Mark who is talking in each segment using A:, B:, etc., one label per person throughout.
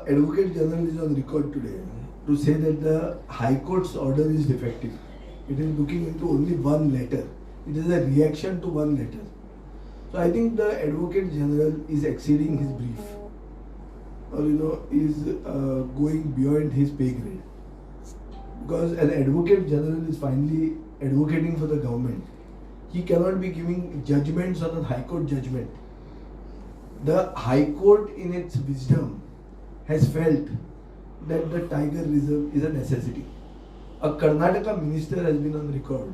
A: The Advocate General is on record today to say that the High Court's order is defective. It is looking into only one letter. It is a reaction to one letter. So I think the Advocate General is exceeding his brief, or is going beyond his pay grade. Because an Advocate General is finally advocating for the government. He cannot be giving judgments on a High Court judgment. The High Court, in its wisdom, has felt that the tiger reserve is a necessity. A Karnataka Minister has been on record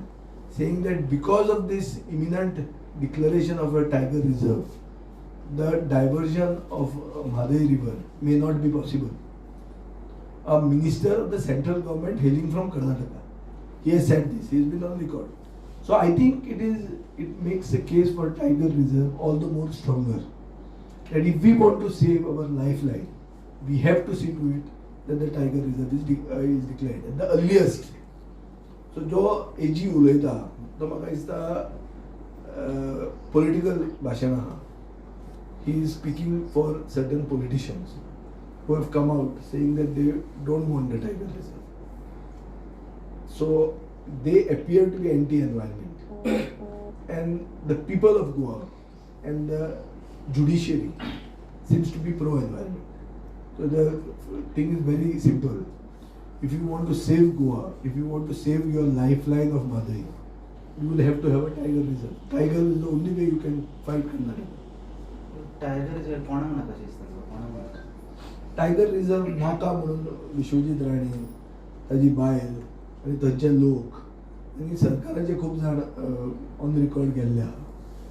A: saying that because of this imminent declaration of a tiger reserve, the diversion of Mhadei river may not be possible. A minister of the central government hailing from Karnataka, he has said this. He has been on record. So I think it makes the case for tiger reserve all the more stronger. That if we want to save our lifeline, we have to see to it that the tiger reserve is declared at the earliest. So जो AG उलयता तो म्हाका दिसता political भाशण आहा. He is speaking for certain politicians who have come out saying that they don't want the tiger reserve. So they appear to be anti-environment, and the people of Goa and the judiciary seems to be pro-environment. So the thing is very simple. If you want to save Goa, if you want to save your lifeline of Mhadei, you will have to have a tiger reserve. Tiger is the only way you can fight Karnataka.
B: Tiger reserve कोणाक नाका दिसता?
A: Tiger reserve नाका म्हणून विश्वजीत राणे, ताजी बायल आनी थंयचे लोक आनी सरकाराचे खूब जाण ऑन रिकॉर्ड गेल्ले आहा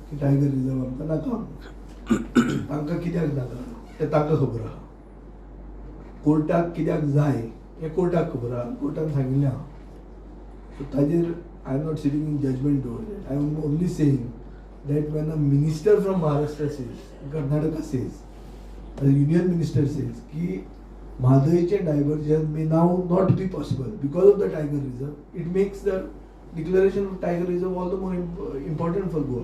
A: की टायगर रिझर्व आमकां नाका. तांकां कित्याक नाका तें तांकां खबर आहा. कोर्टाक कित्याक जाय हें कोर्टाक खबर आहा. कोर्टान सांगिल्लें आहा. सो ताजेर I am not sitting in judgment over it. I am only saying that when a minister from Maharashtra says, Karnataka says, a union minister says, कि Mhadei's diversion may now not be possible because of the tiger reserve, it makes the declaration of tiger reserve all the more important for Goa.